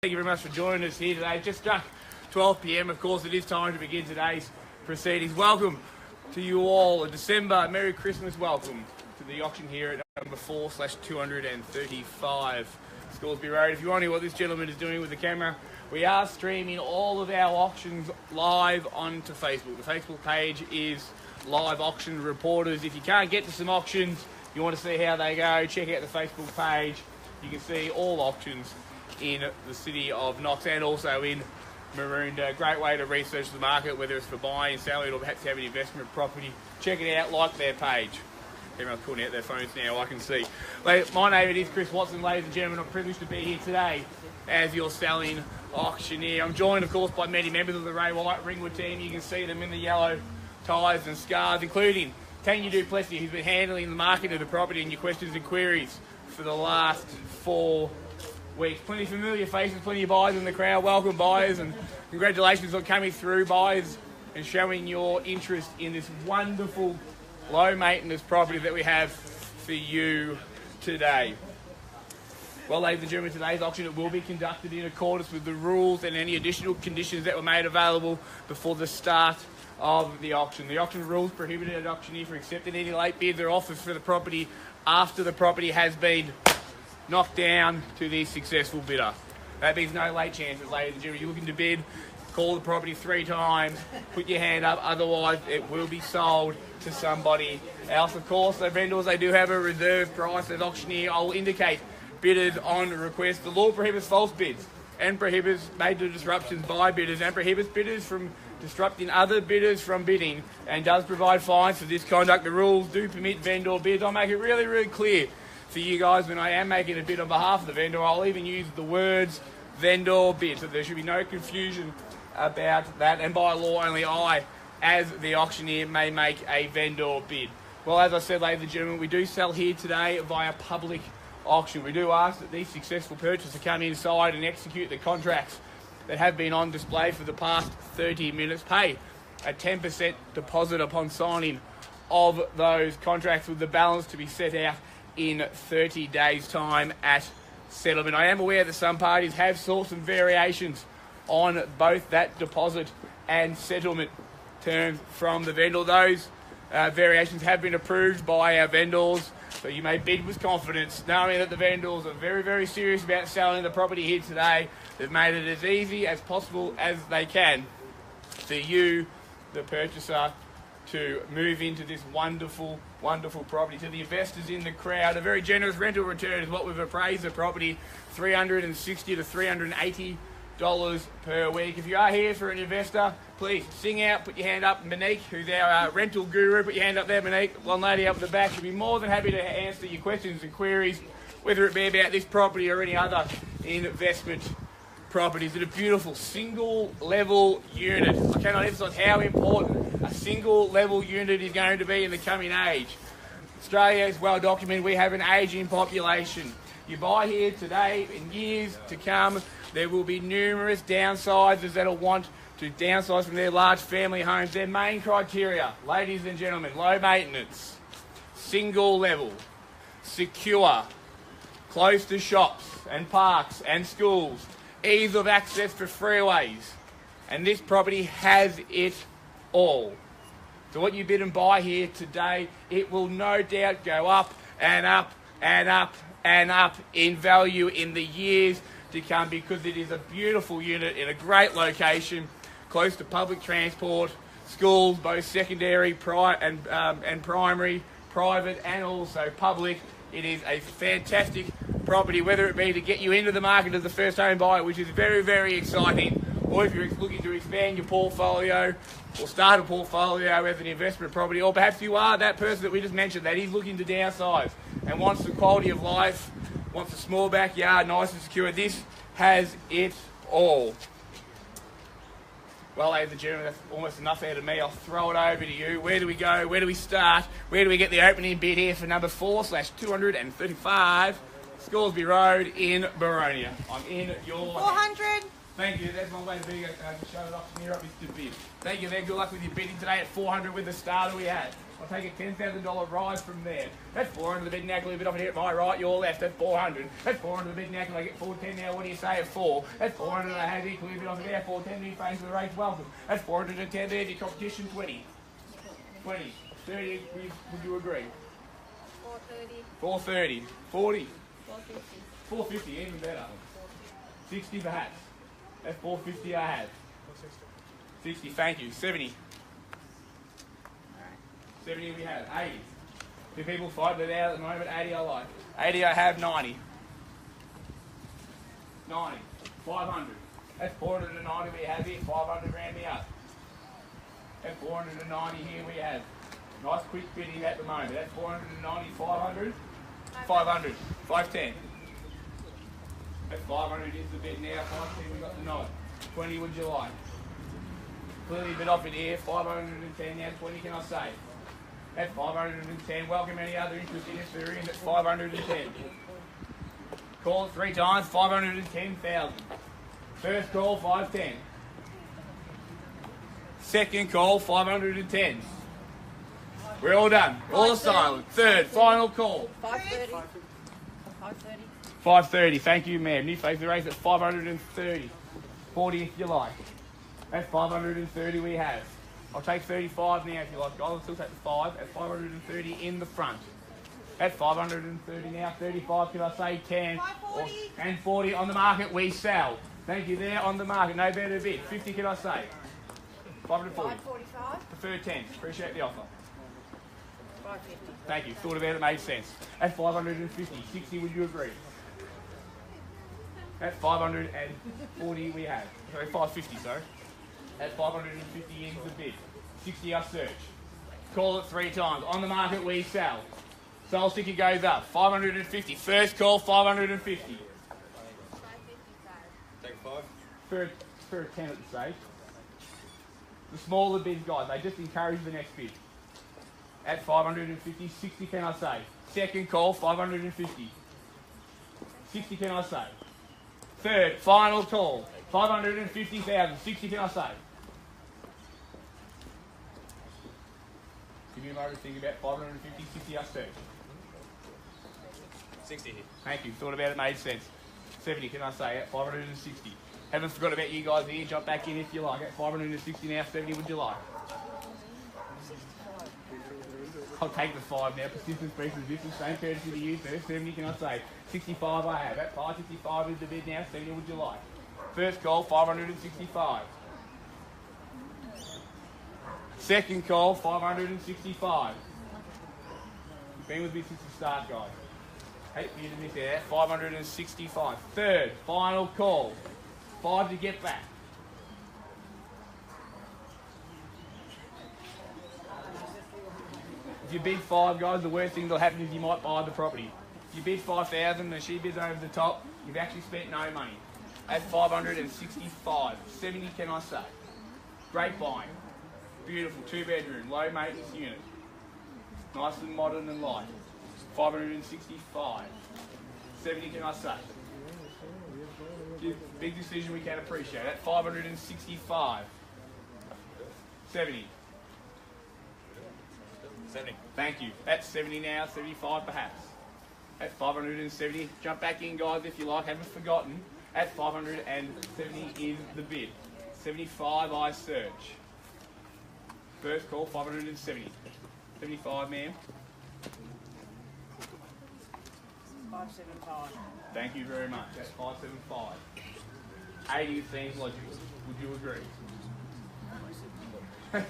Thank you very much for joining us here today. Just struck 12 p.m. Of course, it is time to begin today's proceedings. Welcome to you all. A December Merry Christmas welcome to the auction here at number 4/235 Scoresby Road. If you want to hear what this gentleman is doing with the camera, we are streaming all of our auctions live onto Facebook. The Facebook page is Live Auction Reporters. If you can't get to some auctions, you want to see how they go, check out the Facebook page. You can see all auctions in the city of Knox and also in Maroondah. Great way to research the market, whether it's for buying, selling, or perhaps have an investment property. Check it out, like their page. Everyone's pulling out their phones now, I can see. My name is Chris Watson, ladies and gentlemen. I'm privileged to be here today as your selling auctioneer. I'm joined, of course, by many members of the Ray White Ringwood team. You can see them in the yellow ties and scarves, including Tanya Duplessis, who's been handling the market of the property and your questions and queries for the last 4 weeks. Plenty of familiar faces, plenty of buyers in the crowd. Welcome, buyers, and congratulations on coming through, buyers, and showing your interest in this wonderful low maintenance property that we have for you today. Well, ladies and gentlemen, today's auction, it will be conducted in accordance with the rules and any additional conditions that were made available before the start of the auction. The auction rules prohibited an auctioneer from accepting any late bids or offers for the property after the property has been knocked down to the successful bidder. That means no late chances, ladies and gentlemen. You're looking to bid, call the property 3 times, put your hand up, otherwise it will be sold to somebody else. Of course, the vendors, they do have a reserve price. As auctioneer, I'll indicate bidders on request. The law prohibits false bids and prohibits major disruptions by bidders and prohibits bidders from disrupting other bidders from bidding and does provide fines for this conduct. The rules do permit vendor bids. I'll make it really, really clear for you guys when I am making a bid on behalf of the vendor. I'll even use the words vendor bid, so there should be no confusion about that. And by law, only I, as the auctioneer, may make a vendor bid. Well, as I said, ladies and gentlemen, we do sell here today via public auction. We do ask that these successful purchasers come inside and execute the contracts that have been on display for the past 30 minutes. Pay a 10% deposit upon signing of those contracts, with the balance to be set out in 30 days' time at settlement. I am aware that some parties have sought some variations on both that deposit and settlement terms from the vendor. Those variations have been approved by our vendors, so you may bid with confidence, knowing that the vendors are very, very serious about selling the property here today. They've made it as easy as possible as they can for you, the purchaser, to move into this wonderful, wonderful property. To the investors in the crowd, a very generous rental return is what we've appraised the property, $360 to $380 per week. If you are here for an investor, please sing out, put your hand up. Monique, who's our rental guru, put your hand up there, Monique. One lady up the back, she'll be more than happy to answer your questions and queries, whether it be about this property or any other investment properties. In a beautiful single level unit. I cannot emphasise how important a single level unit is going to be in the coming age. Australia is well documented. We have an ageing population. You buy here today, in years to come, there will be numerous downsizers that will want to downsize from their large family homes. Their main criteria, ladies and gentlemen: low maintenance, single level, secure, close to shops and parks and schools, ease of access to freeways, and this property has it all. So what you bid and buy here today, it will no doubt go up and up and up and up in value in the years to come, because it is a beautiful unit in a great location, close to public transport, schools, both secondary and primary, private and also public. It is a fantastic property, whether it be to get you into the market as the first home buyer, which is very, very exciting, or if you're looking to expand your portfolio or start a portfolio as an investment property, or perhaps you are that person that we just mentioned that is looking to downsize and wants the quality of life, wants a small backyard, nice and secure. This has it all. Well, ladies and gentlemen, that's almost enough out of me. I'll throw it over to you. Where do we go? Where do we start? Where do we get the opening bid here for number 4/235 Scoresby Road in Boronia? I'm in your 400. Thank you. That's one way to be. Show it off from here up is to bid. Thank you there. Good luck with your bidding today at 400 with the starter we had. I'll take a $10,000 rise from there. That's 400 the bid now. Can we bid off here at my right, your left? That's 400. That's 400 the bid now. Can I get 410 now? What do you say at 4? That's 400 I have here. Can we bid off it there? 410 new face of the race. Welcome. That's 410 there. Your competition 20. 20. 30. Would you agree? 430. 430. 40. 450. 450. Even better. 60 perhaps. That's 450 I have. 60. Thank you. 70. 70 we have. 80. Two people fighting it out at the moment. 80 I like. 80 I have. 90. 90. 500. That's 490 we have here. 500 round me up. That's 490 here we have. Nice quick bidding at the moment. That's 490. 500. 500. 510. That's 500 is the bid now. 510 we got the nod. 20 would you like? Clearly a bit off in here. 510 now. 20 can I say? At 510. Welcome any other interested if they're in at 510. Call it 3 times. 510,000. First call 510. Second call 510. We're all done. All silent. Third final call. 530. 530. 530. Thank you, ma'am. New face the race at 530. 40 if you like. That's 530 we have. I'll take 35 now if you like, guys. I'll still take the 5 at 530 in the front. At 530 now, 35, can I say 10? 540. And 40 on the market, we sell. Thank you there on the market, no better bid. 50 can I say? 540. 545. Prefer 10, appreciate the offer. 550. Thank you, thought about it, made sense. At 550, 60 would you agree? At 540 we have. Sorry, 550, sorry. At 550 is the bid. 60 I search. Call it 3 times. On the market we sell. Soul sticker goes up. 550. First call 550. Take 5. For a 10 at the stake. The smaller bids, guys, they just encourage the next bid. At 550, 60 can I say? Second call 550. 60 can I say? Third, final call 550,000. 60 can I say? Give me a moment to think about 550, 60 I search. 60 here. Thank you. Thought about it, made sense. 70 can I say? At 560. Haven't forgot about you guys here. Jump back in if you like. At 560 now, 70 would you like? I'll take the 5 now. Persistence breeds resistance. Same courtesy to you first. 70 can I say? 65 I have. At 565 is the bid now. 70 would you like? First call 565. Second call 565. You've been with me since the start, guys. Hate for you to miss out. 565. Third, final call. 5 to get back. If you bid 5, guys, the worst thing that'll happen is you might buy the property. If you bid 5,000 and she bids over the top, you've actually spent no money. At 565. 70 can I say? Great buying. Beautiful 2-bedroom, low maintenance unit. Nice and modern and light. 565. 70 can I say? Big decision we can appreciate. At 565. 70. 70. Thank you. At 70 now, 75 perhaps. At 570. Jump back in, guys, if you like. Haven't forgotten. At 570 is the bid. 75 I search. First call 570. 75, ma'am. 575. Thank you very much. That's 575. 80 seems logical. Would you agree?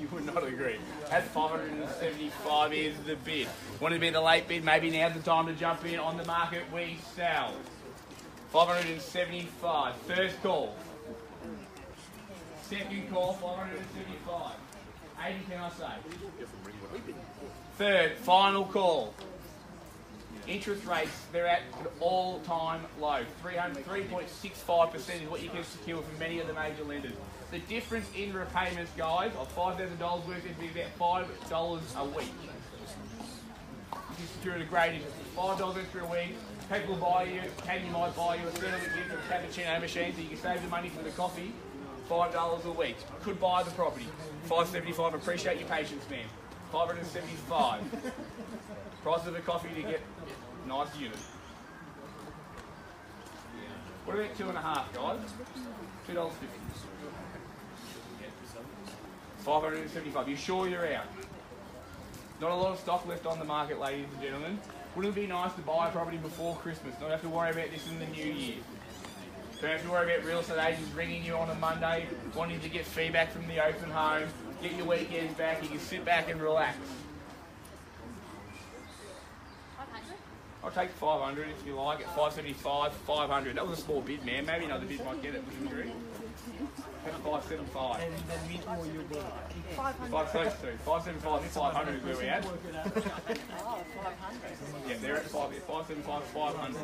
You would not agree. At 575 is the bid. Want to be the late bid? Maybe now's the time to jump in. On the market, we sell. 575. First call. Second call, 575. 80 can I say? Third, final call. Interest rates, they're at an all-time low. 3.65% is what you can secure from many of the major lenders. The difference in repayments, guys, of $5,000 worth is about $5 a week. you secured a great interest. $5 extra a week. People will buy you, you might buy you a settlement gift of cappuccino machine so you can save the money for the coffee. $5 a week. Could buy the property. $5.75. Appreciate your patience, man. $575. Price of a coffee to get a nice unit. What about 2.5, guys? $2.50. $575. You sure you're out? Not a lot of stock left on the market, ladies and gentlemen. Wouldn't it be nice to buy a property before Christmas? Not have to worry about this in the new year. Don't have to worry about real estate agents ringing you on a Monday, wanting to get feedback from the open home, get your weekends back. You can sit back and relax. 500. I'll take 500 if you like. At 575, 500. That was a small bid, man. Maybe another bid might get it. Would you agree? That's 575. 532. 575 and 500 is where we're at. Oh, 500. Yeah, they're at 575, 500.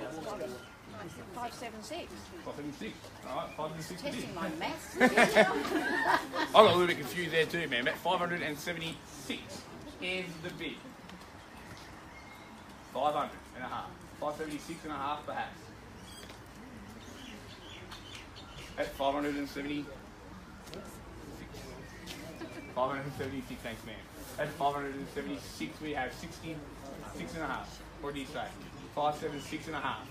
576. 576. Alright, 576 bid. Testing my maths. I got a little bit confused there too, man. At 576 is the bid. 500 and a half. 576 and a half perhaps. At 570. 576, thanks, man. At 576, we have 66 and a half. What do you say? 576 and a half.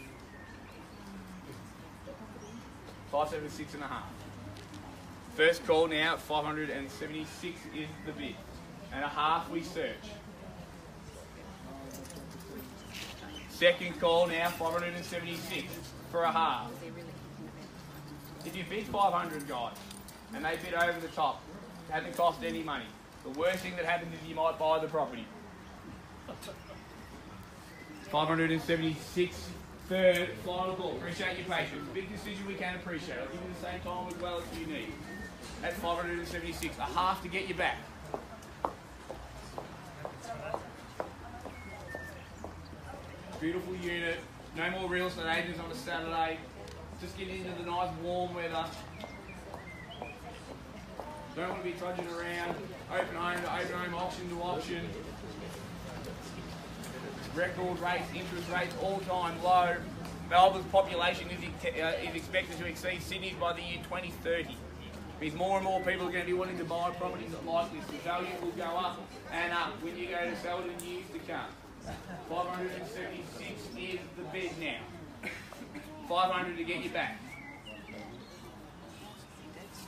576 and a half. First call now at 576 is the bid. And a half we search. Second call now, 576 for a half. If you bid 500, guys, and they bid over the top, it hasn't cost any money. The worst thing that happens is you might buy the property. 576, third, final call. Appreciate your patience. Big decision we can appreciate. I'll give you the same time as well if you need. That's 576, a half to get you back. Beautiful unit. No more real estate agents on a Saturday. Just get into the nice warm weather. Don't want to be trudging around open home to open home, auction to auction. Record rates, interest rates, all-time low. Melbourne's population is expected to exceed Sydney's by the year 2030. Means more and more people are going to be wanting to buy properties like this. The value will go up and up when you go to sell it in years to come. 576 is the bid now. 500 to get you back.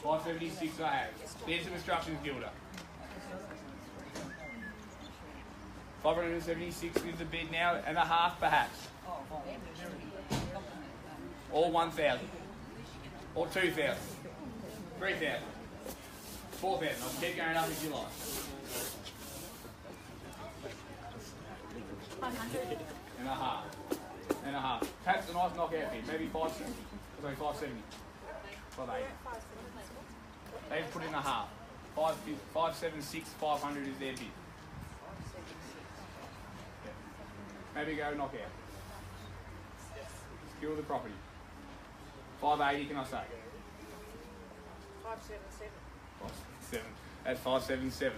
576 I have. There's some instructions, Gilda. 576 is the bid now, and a half perhaps. Or 1,000. Or 2,000. 3,000. 4,000. I'll keep going up if you like. 500. And a half. And a half. Perhaps a nice knockout bid. Maybe 570. Sorry, 570. 580. They've put in a half. 576, 500 is their bid. Yeah. Maybe go knockout. Secure the property. 580, can I say? 577. 577. At 577.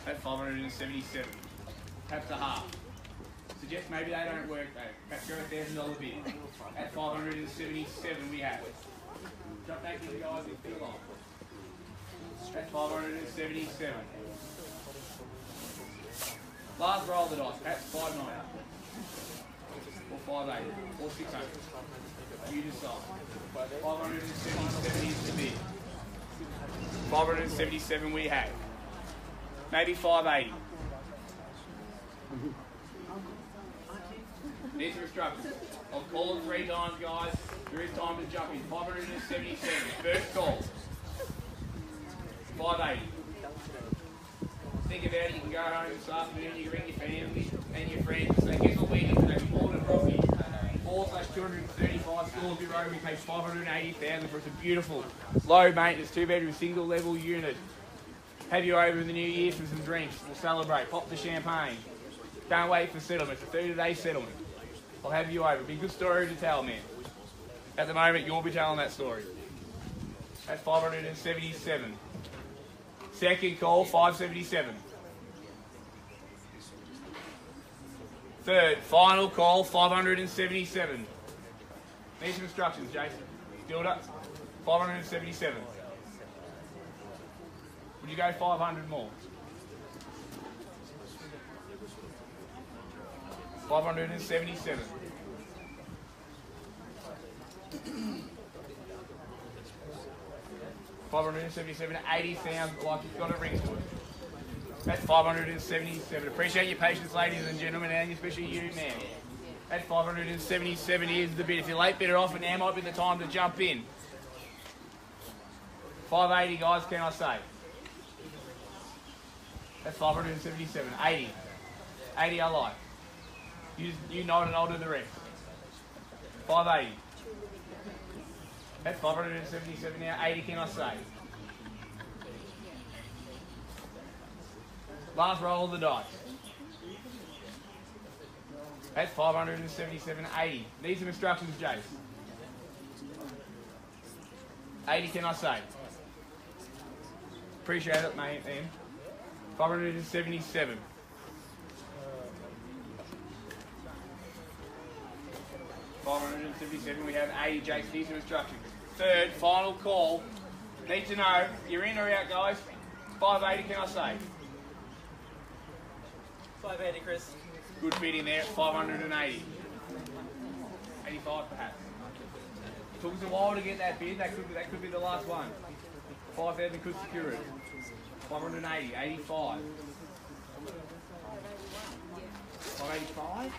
At 577. Perhaps a half. Suggest maybe they don't work though. Perhaps go $1,000 bid. At 577 we have it. Jump back to the guys if you like. At 577. Last roll of the dice. Perhaps 590. Or 580. Or 600. You decide. 577 is the bid. 577 we have. Maybe 580. These are instructions. I'll call it 3 times, guys. There is time to jump in. 577. First call. 580. Think about it. You can go home this afternoon. You can ring your family and your friends and say, guess what we did today? We bought a property. 4/235 Scoresby Road. We paid $580,000 for it. It's a beautiful, low maintenance, 2-bedroom, single level unit. Have you over in the new year for some drinks. We'll celebrate. Pop the champagne. Don't wait for settlement. It's a 30-day settlement. I'll have you over. It'll be a good story to tell, man. At the moment, you'll be telling that story. That's 577. Second call, 577. Third, final call, 577. Need some instructions, Jason. Builder, 577. Would you go 500 more? 577. $577, 80 sounds like it's got a ring to it. That's 577. Appreciate your patience, ladies and gentlemen, and especially you, man. That 577 is the bid. If you're late, better off, and now might be the time to jump in. 580, guys, can I say? That's 577. 80. 80 I like. You nod and I'll do the rest. 580. That's 577 now. 80 can I say? Last roll of the dice. That's 577, 80. Need some instructions, Jace. 80 can I say? Appreciate it, mate, man. 577. We have 80, Jace. Need some instructions. Third, final call. Need to know, you're in or out, guys? 580 can I say? 580, Chris. Good bid in there, 580. 85 perhaps. It took us a while to get that bid, that could be the last one. 5,000 could secure it. 580, 85. 585?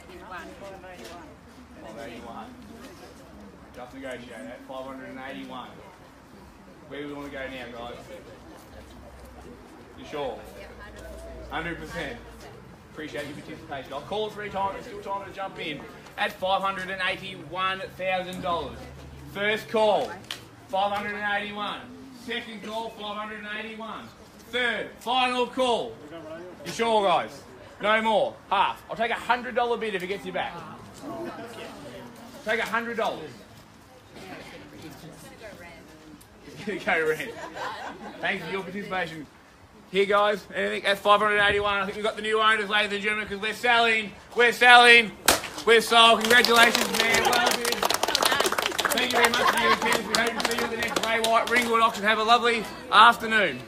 581. Just negotiate that, 581. Where do we want to go now, guys? You sure? 100%. Appreciate your participation. I'll call it 3 times, there's still time to jump in. At $581,000. First call, 581. Second call, 581. Third, final call. You sure, guys? No more. Half. I'll take $100 bid if it gets you back. Take $100. It's going to go rent. Thanks for your participation. Here, guys, anything at 581. I think we've got the new owners, ladies and gentlemen, because we're selling. We're sold. Congratulations, man. Well done. Thank you very much for your attendance. We hope to see you at the next Ray White Ringwood auction. Have a lovely afternoon.